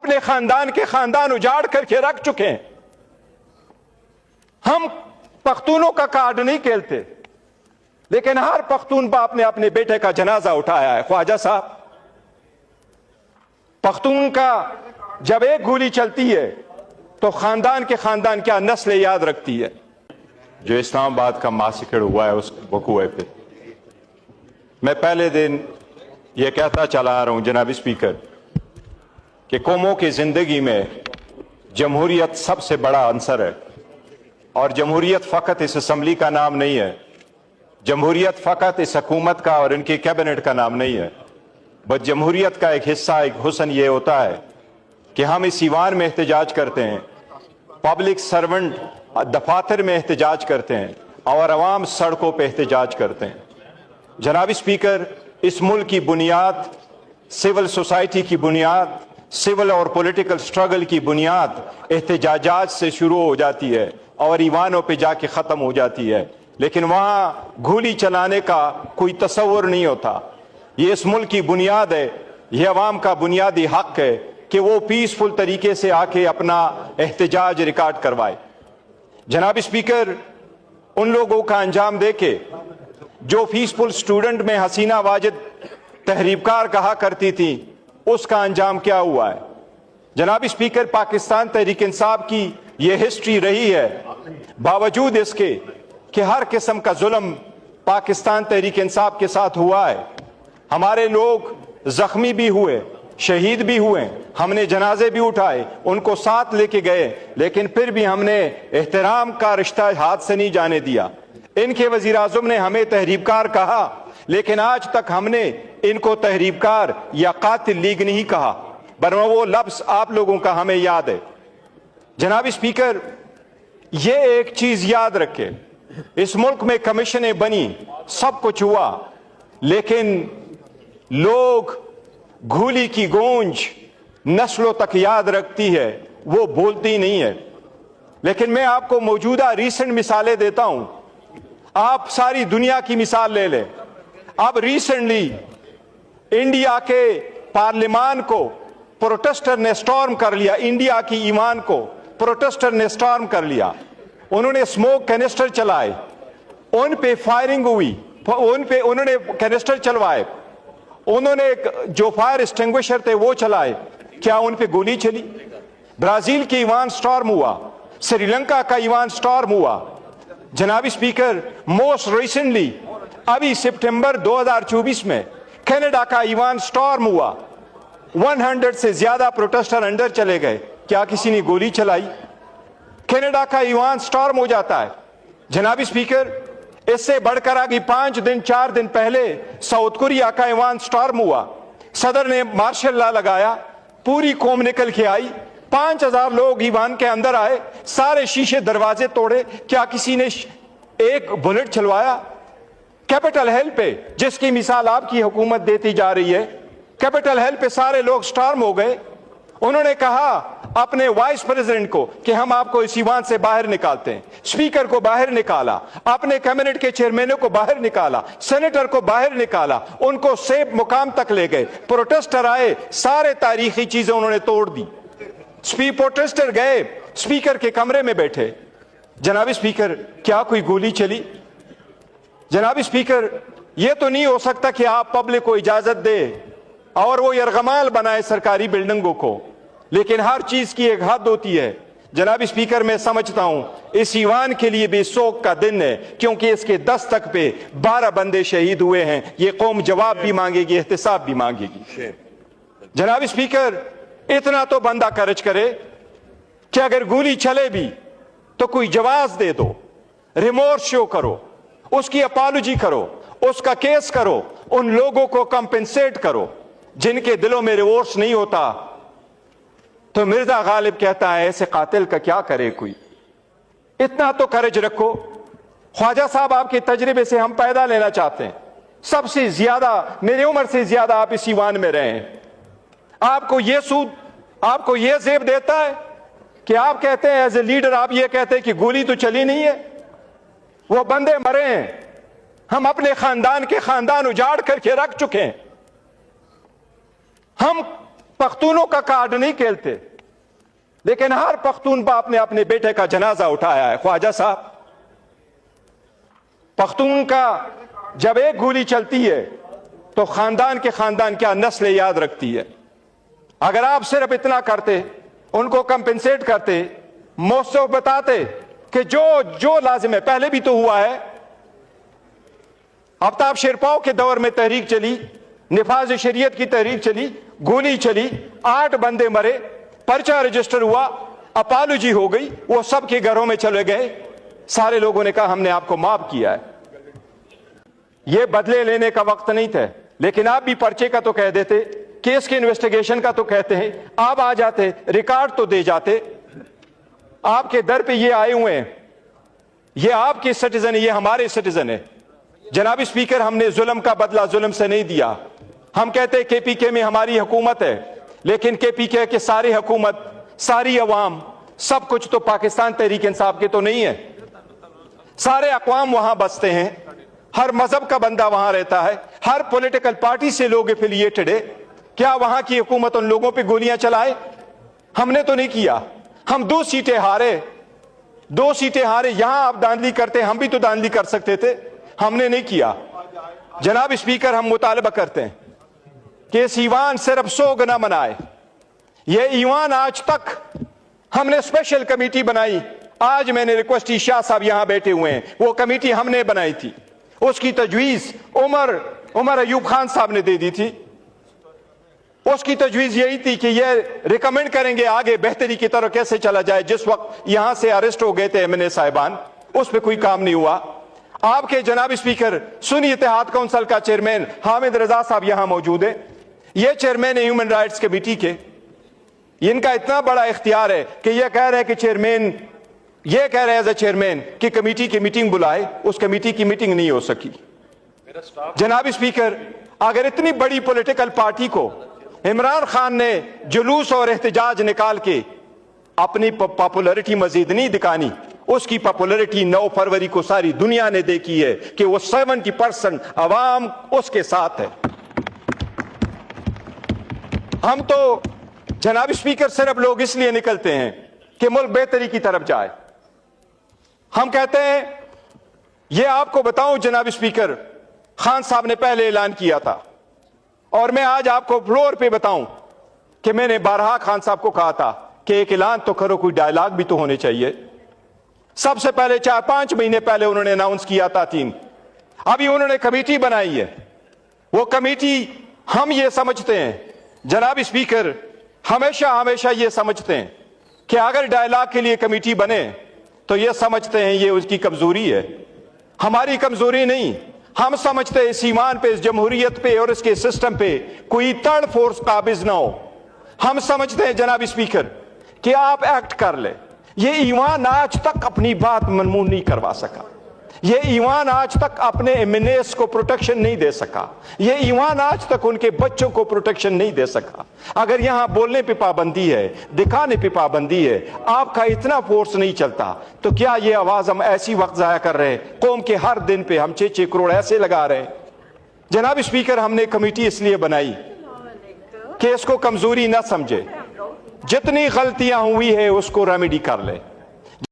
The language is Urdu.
اپنے خاندان کے خاندان اجاڑ کر کے رکھ چکے ہیں. ہم پختونوں کا کارڈ نہیں کھیلتے، لیکن ہر پختون باپ نے اپنے بیٹے کا جنازہ اٹھایا ہے. خواجہ صاحب، پختون کا جب ایک گولی چلتی ہے تو خاندان کے خاندان کیا نسل یاد رکھتی ہے. جو اسلام آباد کا ماسکر ہوا ہے اس وقوعے پہ میں پہلے دن یہ کہتا چلا آ رہا ہوں جناب اسپیکر کہ قوموں کی زندگی میں جمہوریت سب سے بڑا عنصر ہے، اور جمہوریت فقط اس اسمبلی کا نام نہیں ہے، جمہوریت فقط اس حکومت کا اور ان کی کیبنٹ کا نام نہیں ہے، بس جمہوریت کا ایک حصہ، ایک حسن یہ ہوتا ہے کہ ہم اس ایوان میں احتجاج کرتے ہیں، پبلک سرونٹ دفاتر میں احتجاج کرتے ہیں، اور عوام سڑکوں پہ احتجاج کرتے ہیں. جناب اسپیکر، اس ملک کی بنیاد، سول سوسائٹی کی بنیاد، سول اور پولیٹیکل سٹرگل کی بنیاد احتجاجات سے شروع ہو جاتی ہے اور ایوانوں پہ جا کے ختم ہو جاتی ہے، لیکن وہاں گولی چلانے کا کوئی تصور نہیں ہوتا. یہ اس ملک کی بنیاد ہے، یہ عوام کا بنیادی حق ہے کہ وہ پیسفل طریقے سے آ کے اپنا احتجاج ریکارڈ کروائے. جناب اسپیکر، ان لوگوں کا انجام دیکھے جو پیسفل سٹوڈنٹ میں حسینہ واجد تحریک کار کہا کرتی تھی، اس کا انجام کیا ہوا ہے. جناب اسپیکر، پاکستان تحریک انصاف کی یہ ہسٹری رہی ہے، باوجود اس کے کہ ہر قسم کا ظلم پاکستان تحریک انصاف کے ساتھ ہوا ہے. ہمارے لوگ زخمی بھی ہوئے، شہید بھی ہوئے، ہم نے جنازے بھی اٹھائے، ان کو ساتھ لے کے گئے، لیکن پھر بھی ہم نے احترام کا رشتہ ہاتھ سے نہیں جانے دیا. ان کے وزیر اعظم نے ہمیں تحریک کار کہا، لیکن آج تک ہم نے ان کو تحریک کار یا قاتل لیگ نہیں کہا، ورنہ وہ لفظ آپ لوگوں کا ہمیں یاد ہے. جناب اسپیکر، یہ ایک چیز یاد رکھے، اس ملک میں کمیشنیں بنی، سب کچھ ہوا، لیکن لوگ گھولی کی گونج نسلوں تک یاد رکھتی ہے، وہ بولتی نہیں ہے. لیکن میں آپ کو موجودہ ریسنٹ مثالیں دیتا ہوں. آپ ساری دنیا کی مثال لے لیں. اب ریسنٹلی انڈیا کے پارلیمان کو پروٹیسٹر نے سٹارم کر لیا، انڈیا کی ایوان کو پروٹیسٹر نے سٹارم کر لیا. انہوں نے اسموک کینسٹر چلائے، ان پہ فائرنگ ہوئی، انہوں نے کینسٹر چلوائے، انہوں نے جو فائر اسٹنگوشر تھے وہ چلائے. کیا ان پہ گولی چلی؟ برازیل کی ایوان سٹارم ہوا، سری لنکا کا ایوان سٹارم ہوا. جناب اسپیکر، موسٹ ریسنٹلی ابھی سپٹمبر 2024 میں کینیڈا کا ایوان سٹارم ہوا، 100 سے زیادہ پروٹیسٹر اندر چلے گئے. کیا کسی نے گولی چلائی؟ کینیڈا کا ایوان سٹارم ہو جاتا ہے. جناب اسپیکر، اس سے بڑھ کر آگے 4 دن پہلے ساؤتھ کوریا کا ایوان سٹارم ہوا، صدر نے مارشل لا لگایا، پوری قوم نکل کے آئی، 5000 لوگ ایوان کے اندر آئے، سارے شیشے دروازے توڑے. کیا کسی نے ایک بلٹ چلوایا؟ کیپٹل ہل پہ، جس کی مثال آپ کی حکومت دیتی جا رہی ہے، کیپٹل ہل پہ سارے لوگ سٹارم ہو گئے. انہوں نے کہا اپنے وائس پریزیڈنٹ کو کہ ہم آپ کو اس ایوان سے باہر نکالتے ہیں، اسپیکر کو باہر نکالا، اپنے کیبنٹ کے چیئرمینوں کو باہر نکالا، سینیٹر کو باہر نکالا، ان کو سیف مقام تک لے گئے. پروٹیسٹر آئے، سارے تاریخی چیزیں انہوں نے توڑ دی. پروٹیسٹر گئے، اسپیکر کے کمرے میں بیٹھے. جناب اسپیکر، کیا کوئی گولی چلی؟ جناب اسپیکر، یہ تو نہیں ہو سکتا کہ آپ پبلک کو اجازت دے اور وہ یرغمال بنائے سرکاری بلڈنگوں کو، لیکن ہر چیز کی ایک حد ہوتی ہے. جناب اسپیکر، میں سمجھتا ہوں اس ایوان کے لیے بھی سوگ کا دن ہے، کیونکہ اس کے دستک پہ 12 بندے شہید ہوئے ہیں. یہ قوم جواب بھی مانگے گی، احتساب بھی مانگے گی. جناب اسپیکر، اتنا تو بندہ کرج کرے کہ اگر گولی چلے بھی تو کوئی جواز دے دو، ریمورس شو کرو، اس کی اپالوجی کرو، اس کا کیس کرو، ان لوگوں کو کمپنسیٹ کرو جن کے دلوں میں ریمورس نہیں ہوتا. تو مرزا غالب کہتا ہے ایسے قاتل کا کیا کرے کوئی. اتنا تو کرج رکھو. خواجہ صاحب، آپ کے تجربے سے ہم پیدا لینا چاہتے ہیں. سب سے زیادہ، میری عمر سے زیادہ آپ اس ایوان میں رہے ہیں. آپ کو یہ سود، آپ کو یہ زیب دیتا ہے کہ آپ کہتے ہیں ایز اے لیڈر، آپ یہ کہتے ہیں کہ گولی تو چلی نہیں ہے، وہ بندے مرے ہیں، ہم اپنے خاندان کے خاندان اجاڑ کر کے رکھ چکے ہیں. ہم پختونوں کا کارڈ نہیں کھیلتے، لیکن ہر پختون باپ نے اپنے بیٹے کا جنازہ اٹھایا ہے۔ خواجہ صاحب، پختون کا جب ایک گولی چلتی ہے تو خاندان کے خاندان کیا نسل یاد رکھتی ہے۔ اگر آپ صرف اتنا کرتے، ان کو کمپنسیٹ کرتے، موثر بتاتے کہ جو لازم ہے، پہلے بھی تو ہوا ہے۔ آفتاب شیرپاؤ کے دور میں تحریک چلی، نفاذ شریعت کی تحریک چلی، گولی چلی، 8 بندے مرے، پرچہ رجسٹر ہوا، اپالوجی ہو گئی، وہ سب کے گھروں میں چلے گئے، سارے لوگوں نے کہا ہم نے آپ کو معاف کیا ہے۔ یہ بدلے لینے کا وقت نہیں تھا، لیکن آپ بھی پرچے کا تو کہہ دیتے، کیس کے انویسٹیگیشن کا تو کہتے ہیں، آپ آ جاتے، ریکارڈ تو دے جاتے۔ آپ کے در پہ یہ آئے ہوئے ہیں، یہ آپ کے سٹیزن، یہ ہمارے سٹیزن ہیں۔ جناب اسپیکر، ہم نے ظلم کا بدلہ ظلم سے نہیں دیا۔ ہم کہتے ہیں کے پی کے میں ہماری حکومت ہے، لیکن کے پی کے ساری حکومت، ساری عوام، سب کچھ تو پاکستان تحریک انصاف کے تو نہیں ہے۔ سارے اقوام وہاں بستے ہیں، ہر مذہب کا بندہ وہاں رہتا ہے، ہر پولیٹیکل پارٹی سے لوگ ایفیلیٹڈ ہے۔ کیا وہاں کی حکومت ان لوگوں پہ گولیاں چلائے؟ ہم نے تو نہیں کیا۔ ہم 2 سیٹیں ہارے، 2 سیٹیں ہارے، یہاں آپ داندلی کرتے، ہم بھی تو داندلی کر سکتے تھے، ہم نے نہیں کیا۔ جناب اسپیکر، ہم مطالبہ کرتے ہیں کہ اس ایوان صرف 100 گنا منائے۔ یہ ایوان آج تک ہم نے اسپیشل کمیٹی بنائی، آج میں نے ریکویسٹ کی، شاہ صاحب یہاں بیٹھے ہوئے ہیں، وہ کمیٹی ہم نے بنائی تھی، اس کی تجویز عمر ایوب خان صاحب نے دے دی تھی۔ اس کی تجویز یہی تھی کہ یہ ریکمینڈ کریں گے آگے بہتری کی طرف کیسے چلا جائے۔ جس وقت یہاں سے اریسٹ ہو گئے تھے ایم این اے صاحبان، اس پہ کوئی کام نہیں ہوا۔ آپ کے جناب اسپیکر، سنی اتحاد کونسل کا چیئرمین حامد رضا صاحب یہاں موجود ہے، یہ چیئرمین ہیومن رائٹس کمیٹی کے، ان کا اتنا بڑا اختیار ہے کہ یہ کہہ رہے ہیں کہ چیئرمین، یہ کہہ رہے ہیں ایز اے چیئرمین کہ کمیٹی کی میٹنگ بلائے، اس کمیٹی کی میٹنگ نہیں ہو سکی۔ جناب اسپیکر، اگر اتنی بڑی پولیٹیکل پارٹی کو عمران خان نے جلوس اور احتجاج نکال کے اپنی پاپولرٹی مزید نہیں دکھانی، اس کی پاپولرٹی 9 فروری کو ساری دنیا نے دیکھی ہے کہ وہ 70% عوام اس کے ساتھ ہے۔ ہم تو جناب اسپیکر صرف لوگ اس لیے نکلتے ہیں کہ ملک بہتری کی طرف جائے۔ ہم کہتے ہیں، یہ آپ کو بتاؤں جناب اسپیکر، خان صاحب نے پہلے اعلان کیا تھا، اور میں آج آپ کو فلور پہ بتاؤں کہ میں نے بارہا خان صاحب کو کہا تھا کہ ایک اعلان تو کرو، کوئی ڈائلاگ بھی تو ہونے چاہیے۔ سب سے پہلے 4-5 مہینے پہلے انہوں نے اناؤنس کیا تھا 3، ابھی انہوں نے کمیٹی بنائی ہے۔ وہ کمیٹی، ہم یہ سمجھتے ہیں جناب اسپیکر، ہمیشہ یہ سمجھتے ہیں کہ اگر ڈائلاگ کے لیے کمیٹی بنے تو یہ سمجھتے ہیں یہ اس کی کمزوری ہے، ہماری کمزوری نہیں۔ ہم سمجھتے ہیں اس ایمان پہ، اس جمہوریت پہ اور اس کے سسٹم پہ کوئی تھرڈ فورس قابض نہ ہو۔ ہم سمجھتے ہیں جناب اسپیکر کہ آپ ایکٹ کر لیں۔ یہ ایوان آج تک اپنی بات منمون نہیں کروا سکا، یہ ایوان آج تک اپنے ایمنیس کو پروٹیکشن نہیں دے سکا، یہ ایوان آج تک ان کے بچوں کو پروٹیکشن نہیں دے سکا۔ اگر یہاں بولنے پہ پابندی ہے، دکھانے پہ پابندی ہے، آپ کا اتنا فورس نہیں چلتا، تو کیا یہ آواز ہم ایسی وقت ضائع کر رہے ہیں؟ قوم کے ہر دن پہ ہم 6 کروڑ ایسے لگا رہے ہیں۔ جناب اسپیکر، ہم نے کمیٹی اس لیے بنائی کہ اس کو کمزوری نہ سمجھے، جتنی غلطیاں ہوئی ہے اس کو ریمیڈی کر لے۔